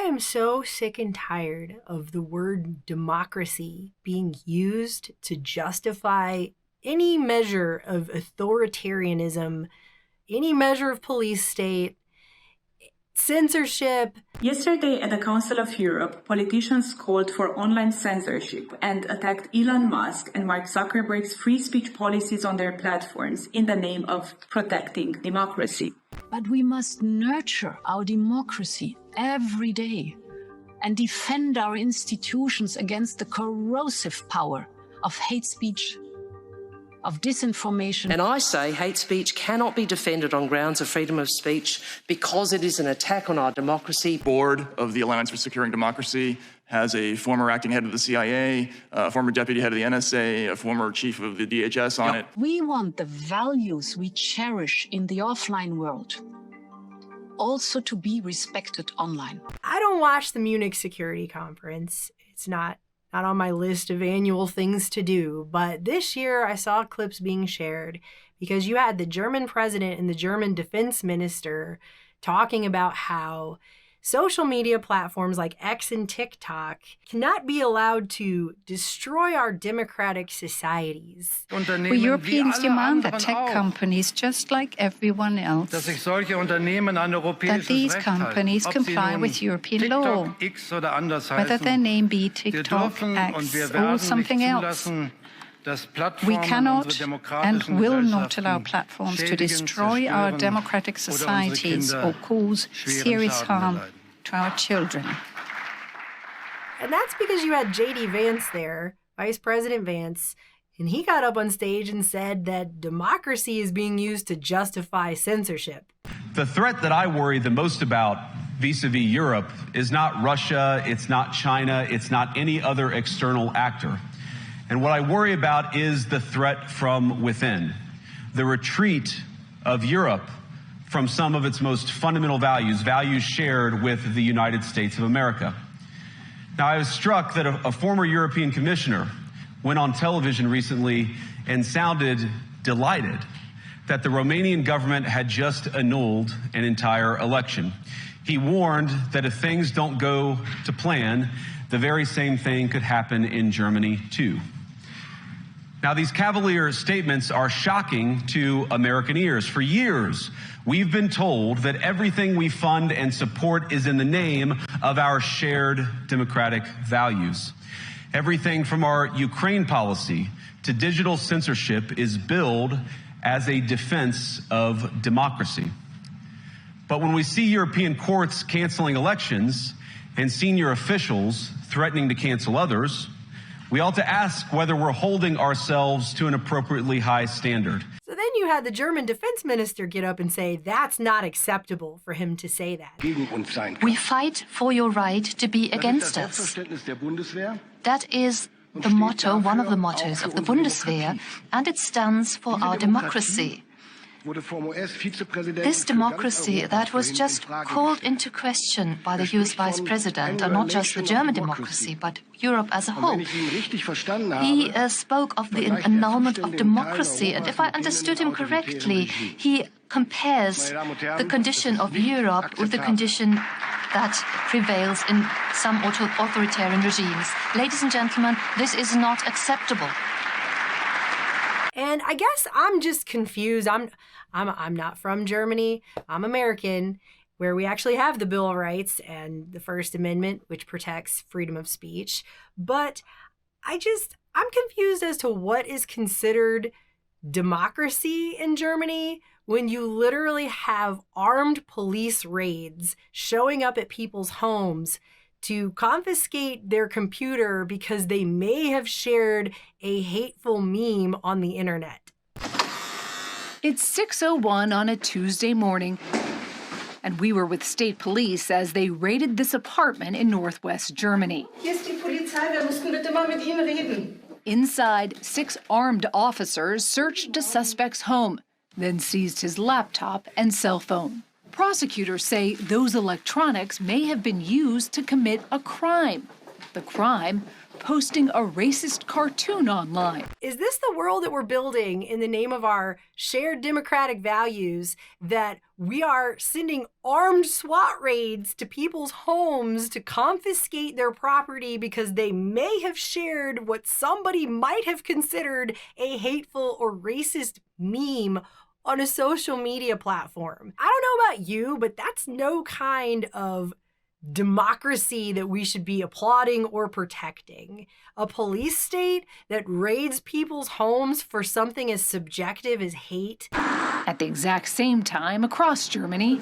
am so sick and tired of the word democracy being used to justify any measure of authoritarianism, any measure of police state, censorship. Yesterday at the Council of Europe, politicians called for online censorship and attacked Elon Musk and Mark Zuckerberg's free speech policies on their platforms in the name of protecting democracy. But we must nurture our democracy every day and defend our institutions against the corrosive power of hate speech, of disinformation. And I say hate speech cannot be defended on grounds of freedom of speech because it is an attack on our democracy. Board of the Alliance for Securing Democracy has a former acting head of the CIA, a former deputy head of the NSA, a former chief of the DHS on it. We want the values we cherish in the offline world also to be respected online. I don't watch the Munich Security Conference. It's not on my list of annual things to do, but this year I saw clips being shared because you had the German president and the German defense minister talking about how social media platforms like X and TikTok cannot be allowed to destroy our democratic societies. We Europeans demand that tech companies, just like everyone else, that these companies comply with European law, whether their name be TikTok, X, or something else. We cannot and will not allow platforms to destroy our democratic societies or cause serious harm to our children. And that's because you had J.D. Vance there, Vice President Vance, and he got up on stage and said that democracy is being used to justify censorship. The threat that I worry the most about vis-a-vis Europe is not Russia, it's not China, it's not any other external actor. And what I worry about is the threat from within, the retreat of Europe from some of its most fundamental values, values shared with the United States of America. Now, I was struck that a former European commissioner went on television recently and sounded delighted that the Romanian government had just annulled an entire election. He warned that if things don't go to plan, the very same thing could happen in Germany, too. Now, these cavalier statements are shocking to American ears. For years, we've been told that everything we fund and support is in the name of our shared democratic values. Everything from our Ukraine policy to digital censorship is billed as a defense of democracy. But when we see European courts canceling elections and senior officials threatening to cancel others, we ought to ask whether we're holding ourselves to an appropriately high standard. So then you had the German defense minister get up and say that's not acceptable for him to say that. We fight for your right to be against us. That is the motto, one of the mottos of the Bundeswehr, and it stands for our democracy. This democracy that was just called into question by the US Vice President, and not just the German democracy, but Europe as a whole. He spoke of the annulment of democracy, and if I understood him correctly, he compares the condition of Europe with the condition that prevails in some authoritarian regimes. Ladies and gentlemen, this is not acceptable. And I guess I'm just confused. I'm not from Germany. I'm American, where we actually have the Bill of Rights and the First Amendment, which protects freedom of speech. But I'm confused as to what is considered democracy in Germany when you literally have armed police raids showing up at people's homes to confiscate their computer because they may have shared a hateful meme on the internet. It's 6:01 on a Tuesday morning, and we were with state police as they raided this apartment in northwest Germany. Hier ist die Polizei, wir müssen bitte mal mit Ihnen reden. Inside, 6 armed officers searched a suspect's home, then seized his laptop and cell phone. Prosecutors say those electronics may have been used to commit a crime. The crime, posting a racist cartoon online. Is this the world that we're building in the name of our shared democratic values, that we are sending armed SWAT raids to people's homes to confiscate their property because they may have shared what somebody might have considered a hateful or racist meme on a social media platform? I don't know about you, but that's no kind of democracy that we should be applauding or protecting. A police state that raids people's homes for something as subjective as hate. At the exact same time, across Germany,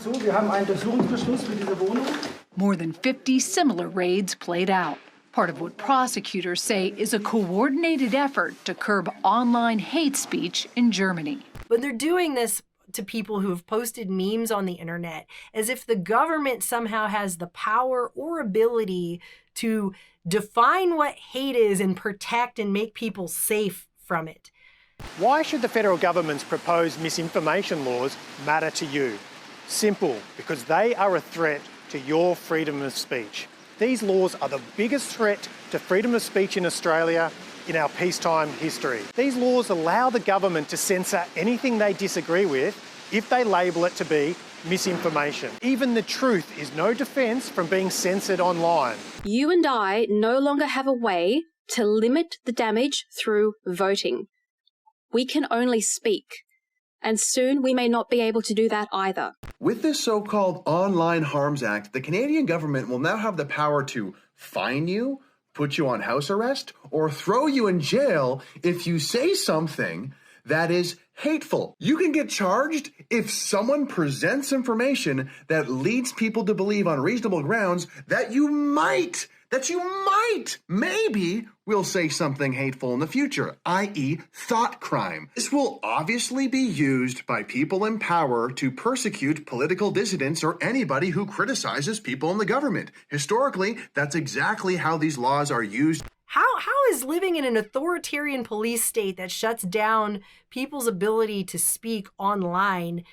more than 50 similar raids played out. Part of what prosecutors say is a coordinated effort to curb online hate speech in Germany. But they're doing this to people who have posted memes on the internet as if the government somehow has the power or ability to define what hate is and protect and make people safe from it. Why should the federal government's proposed misinformation laws matter to you? Simple, because they are a threat to your freedom of speech. These laws are the biggest threat to freedom of speech in Australia in our peacetime history. These laws allow the government to censor anything they disagree with if they label it to be misinformation. Even the truth is no defence from being censored online. You and I no longer have a way to limit the damage through voting. We can only speak, and soon we may not be able to do that either. With this so-called Online Harms Act, the Canadian government will now have the power to fine you, put you on house arrest, or throw you in jail if you say something that is hateful. You can get charged if someone presents information that leads people to believe on reasonable grounds that you might, maybe will say something hateful in the future, i.e. thought crime. This will obviously be used by people in power to persecute political dissidents or anybody who criticizes people in the government. Historically, that's exactly how these laws are used. How is living in an authoritarian police state that shuts down people's ability to speak online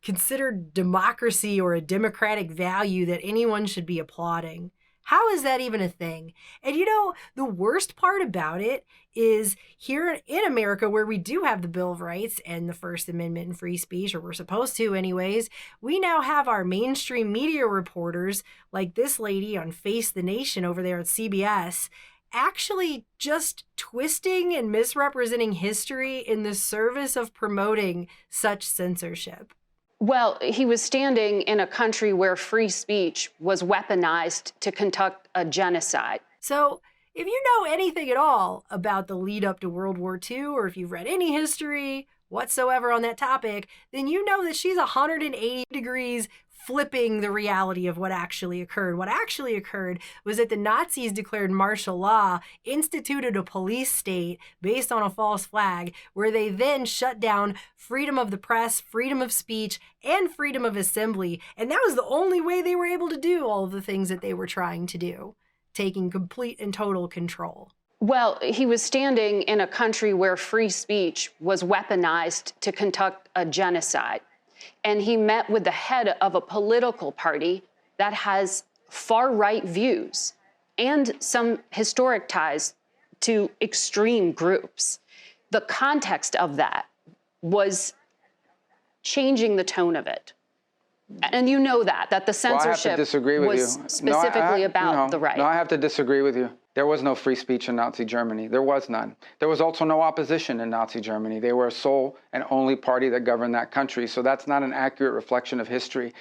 considered democracy or a democratic value that anyone should be applauding? How is that even a thing? And you know, the worst part about it is here in America, where we do have the Bill of Rights and the First Amendment and free speech, or we're supposed to anyways, we now have our mainstream media reporters, like this lady on Face the Nation over there at CBS, actually just twisting and misrepresenting history in the service of promoting such censorship. Well, he was standing in a country where free speech was weaponized to conduct a genocide. So if you know anything at all about the lead up to World War II, or if you've read any history whatsoever on that topic, then you know that she's 180 degrees flipping the reality of what actually occurred. What actually occurred was that the Nazis declared martial law, instituted a police state based on a false flag, where they then shut down freedom of the press, freedom of speech, and freedom of assembly. And that was the only way they were able to do all of the things that they were trying to do, taking complete and total control. Well, he was standing in a country where free speech was weaponized to conduct a genocide. And he met with the head of a political party that has far-right views and some historic ties to extreme groups. The context of that was changing the tone of it. And you know that the censorship was specifically about the right. No, I have to disagree with you. There was no free speech in Nazi Germany. There was none. There was also no opposition in Nazi Germany. They were a sole and only party that governed that country. So that's not an accurate reflection of history.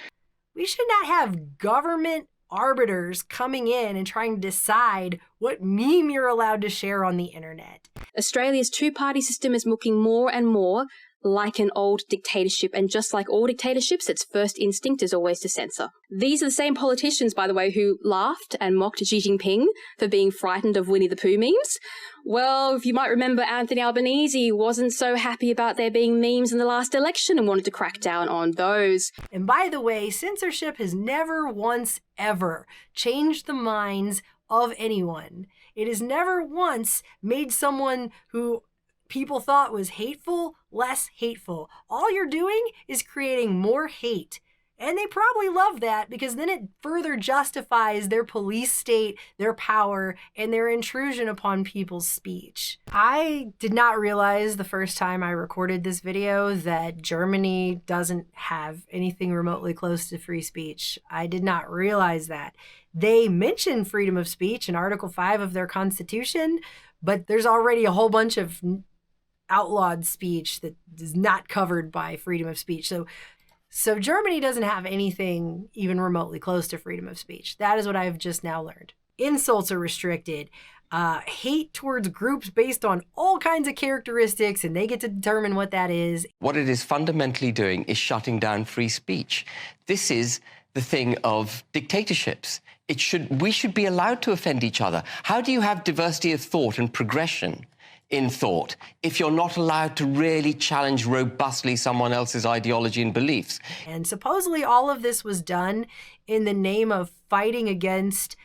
We should not have government arbiters coming in and trying to decide what meme you're allowed to share on the internet. Australia's two-party system is looking more and more like an old dictatorship, and just like all dictatorships, its first instinct is always to censor. These are the same politicians, by the way, who laughed and mocked Xi Jinping for being frightened of Winnie the Pooh memes. Well, if you might remember, Anthony Albanese wasn't so happy about there being memes in the last election and wanted to crack down on those. And by the way, censorship has never once ever changed the minds of anyone. It has never once made someone who people thought was hateful less hateful. All you're doing is creating more hate. And they probably love that because then it further justifies their police state, their power, and their intrusion upon people's speech. I did not realize the first time I recorded this video that Germany doesn't have anything remotely close to free speech. I did not realize that. They mention freedom of speech in Article 5 of their constitution, but there's already a whole bunch of outlawed speech that is not covered by freedom of speech. So Germany doesn't have anything even remotely close to freedom of speech. That is what I have just now learned. Insults are restricted. Hate towards groups based on all kinds of characteristics, and they get to determine what that is. What it is fundamentally doing is shutting down free speech. This is the thing of dictatorships. We should be allowed to offend each other. How do you have diversity of thought and progression in thought if you're not allowed to really challenge robustly someone else's ideology and beliefs? And supposedly all of this was done in the name of fighting against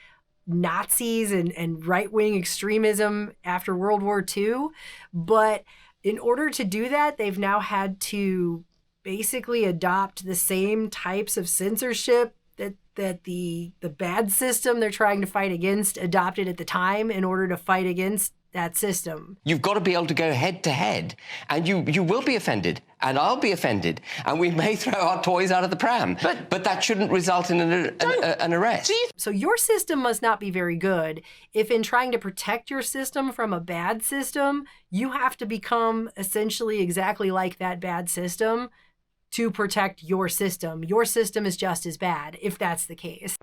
Nazis and right-wing extremism after World War II. But in order to do that, they've now had to basically adopt the same types of censorship that the bad system they're trying to fight against adopted at the time in order to fight against that system. You've got to be able to go head to head, and you will be offended, and I'll be offended, and we may throw our toys out of the pram, but that shouldn't result in an arrest. So your system must not be very good if in trying to protect your system from a bad system, you have to become essentially exactly like that bad system to protect your system. Your system is just as bad if that's the case.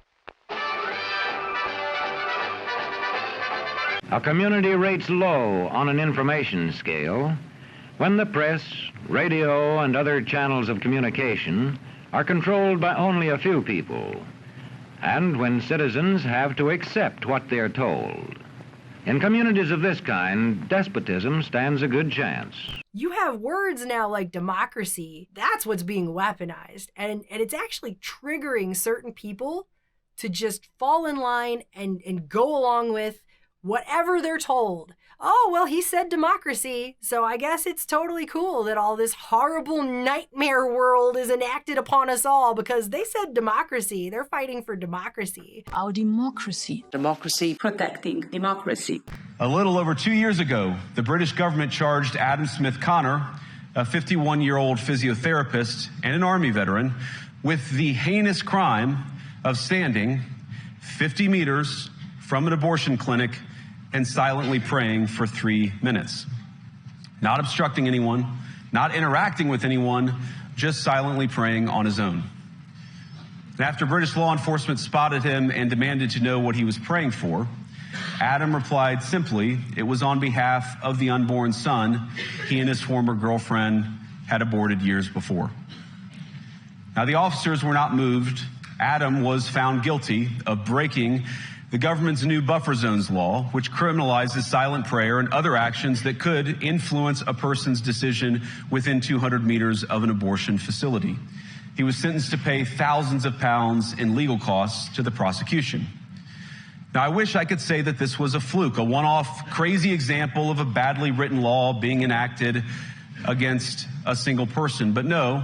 A community rates low on an information scale when the press, radio, and other channels of communication are controlled by only a few people, and when citizens have to accept what they're told. In communities of this kind, despotism stands a good chance. You have words now like democracy. That's what's being weaponized. And it's actually triggering certain people to just fall in line and go along with whatever they're told. Oh, well, he said democracy, so I guess it's totally cool that all this horrible nightmare world is enacted upon us all because they said democracy. They're fighting for democracy. Our democracy. Democracy. Protecting democracy. A little over 2 years ago, the British government charged Adam Smith Connor, a 51-year-old physiotherapist and an Army veteran, with the heinous crime of standing 50 meters from an abortion clinic and silently praying for 3 minutes. Not obstructing anyone, not interacting with anyone, just silently praying on his own. And after British law enforcement spotted him and demanded to know what he was praying for, Adam replied simply, it was on behalf of the unborn son he and his former girlfriend had aborted years before. Now, the officers were not moved. Adam was found guilty of breaking the government's new buffer zones law, which criminalizes silent prayer and other actions that could influence a person's decision within 200 meters of an abortion facility. He was sentenced to pay thousands of pounds in legal costs to the prosecution. Now, I wish I could say that this was a fluke, a one-off crazy example of a badly written law being enacted against a single person, but no.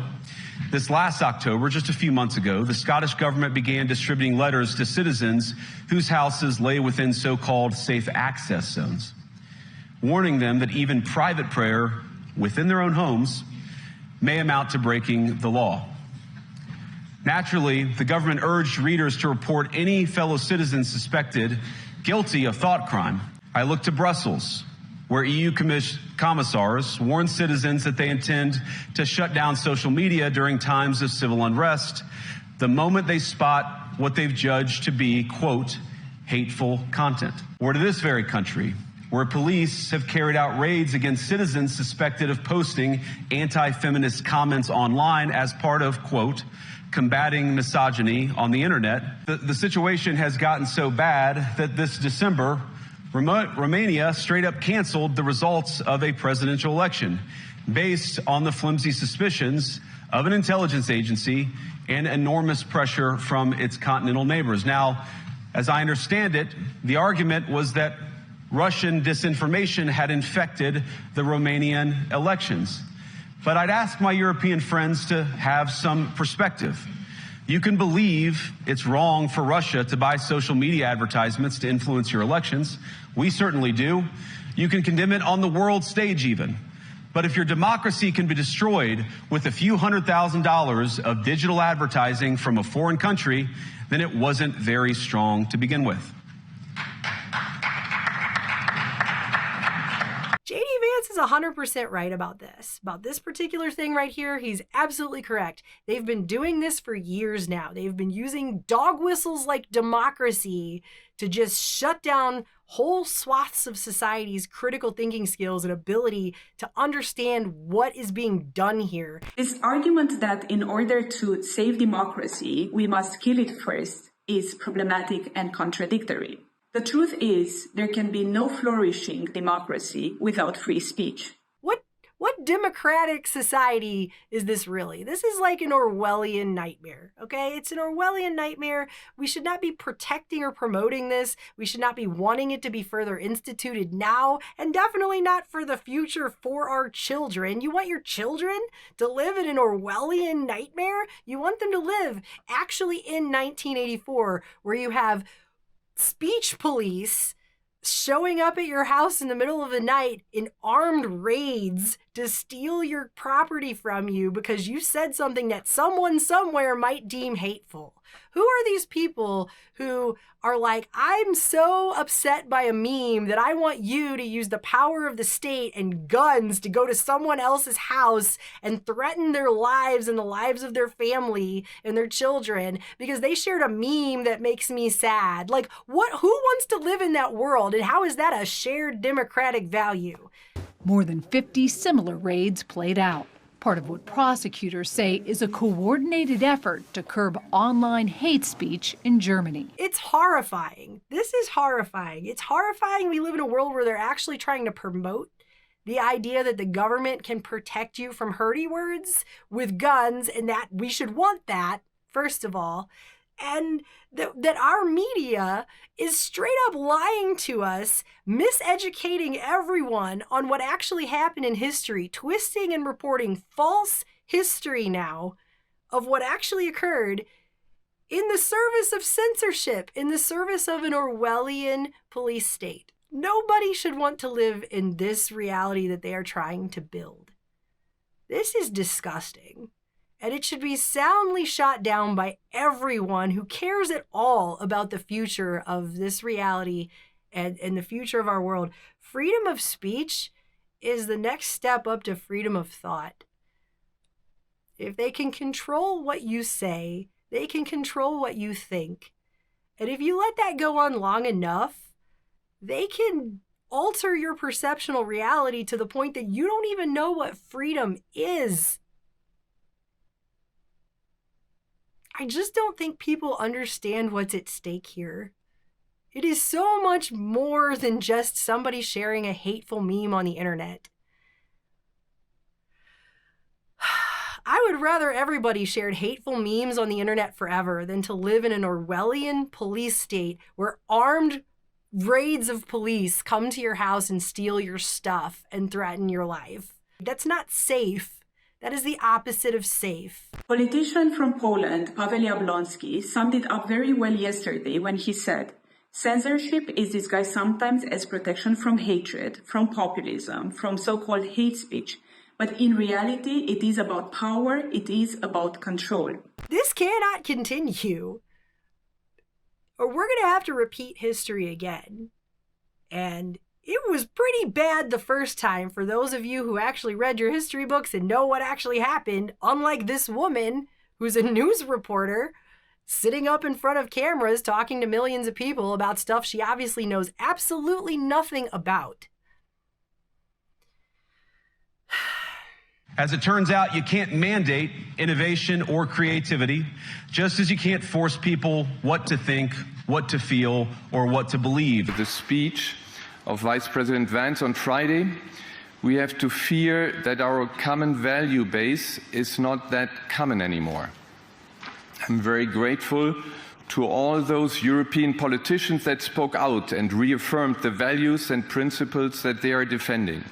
This last October, just a few months ago, the Scottish government began distributing letters to citizens whose houses lay within so-called safe access zones, warning them that even private prayer within their own homes may amount to breaking the law. Naturally, the government urged readers to report any fellow citizens suspected guilty of thought crime. I looked to Brussels, where EU commissars warn citizens that they intend to shut down social media during times of civil unrest the moment they spot what they've judged to be, quote, hateful content. Or to this very country, where police have carried out raids against citizens suspected of posting anti-feminist comments online as part of, quote, combating misogyny on the internet. The situation has gotten so bad that this December, Romania straight up canceled the results of a presidential election based on the flimsy suspicions of an intelligence agency and enormous pressure from its continental neighbors. Now, as I understand it, the argument was that Russian disinformation had infected the Romanian elections. But I'd ask my European friends to have some perspective. You can believe it's wrong for Russia to buy social media advertisements to influence your elections. We certainly do. You can condemn it on the world stage even. But if your democracy can be destroyed with a few $100,000 of digital advertising from a foreign country, then it wasn't very strong to begin with. J.D. Vance is 100% right about this. About this particular thing right here, he's absolutely correct. They've been doing this for years now. They've been using dog whistles like democracy to just shut down whole swaths of society's critical thinking skills and ability to understand what is being done here. This argument that in order to save democracy, we must kill it first is problematic and contradictory. The truth is, there can be no flourishing democracy without free speech. What democratic society is this really? This is like an Orwellian nightmare, okay? It's an Orwellian nightmare. We should not be protecting or promoting this. We should not be wanting it to be further instituted now, and definitely not for the future for our children. You want your children to live in an Orwellian nightmare? You want them to live actually in 1984, where you have speech police showing up at your house in the middle of the night in armed raids to steal your property from you because you said something that someone somewhere might deem hateful. Who are these people who are like, I'm so upset by a meme that I want you to use the power of the state and guns to go to someone else's house and threaten their lives and the lives of their family and their children because they shared a meme that makes me sad? Like, who wants to live in that world, and how is that a shared democratic value? More than 50 similar raids played out. Part of what prosecutors say is a coordinated effort to curb online hate speech in Germany. It's horrifying. This is horrifying. It's horrifying we live in a world where they're actually trying to promote the idea that the government can protect you from hurty words with guns, and that we should want that, first of all, and that our media is straight up lying to us, miseducating everyone on what actually happened in history, twisting and reporting false history now of what actually occurred in the service of censorship, in the service of an Orwellian police state. Nobody should want to live in this reality that they are trying to build. This is disgusting. And it should be soundly shot down by everyone who cares at all about the future of this reality and the future of our world. Freedom of speech is the next step up to freedom of thought. If they can control what you say, they can control what you think. And if you let that go on long enough, they can alter your perceptual reality to the point that you don't even know what freedom is. I just don't think people understand what's at stake here. It is so much more than just somebody sharing a hateful meme on the internet. I would rather everybody shared hateful memes on the internet forever than to live in an Orwellian police state where armed raids of police come to your house and steal your stuff and threaten your life. That's not safe. That is the opposite of safe. Politician from Poland, Paweł Jablonski, summed it up very well yesterday when he said, censorship is disguised sometimes as protection from hatred, from populism, from so-called hate speech. But in reality, it is about power, it is about control. This cannot continue, or we're going to have to repeat history again. And it was pretty bad the first time for those of you who actually read your history books and know what actually happened, unlike this woman who's a news reporter sitting up in front of cameras talking to millions of people about stuff she obviously knows absolutely nothing about. As it turns out, you can't mandate innovation or creativity, just as you can't force people what to think, what to feel, or what to believe. The speech of Vice President Vance on Friday, we have to fear that our common value base is not that common anymore. I'm very grateful to all those European politicians that spoke out and reaffirmed the values and principles that they are defending.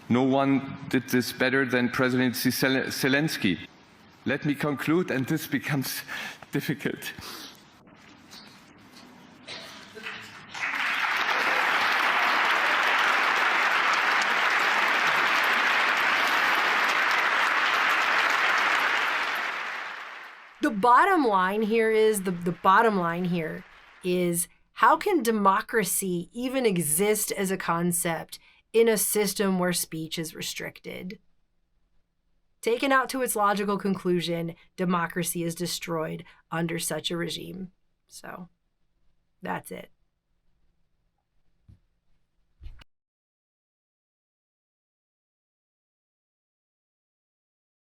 No one did this better than President Zelensky. Let me conclude, and this becomes difficult. The bottom line here is how can democracy even exist as a concept in a system where speech is restricted? Taken out to its logical conclusion, democracy is destroyed under such a regime. So that's it.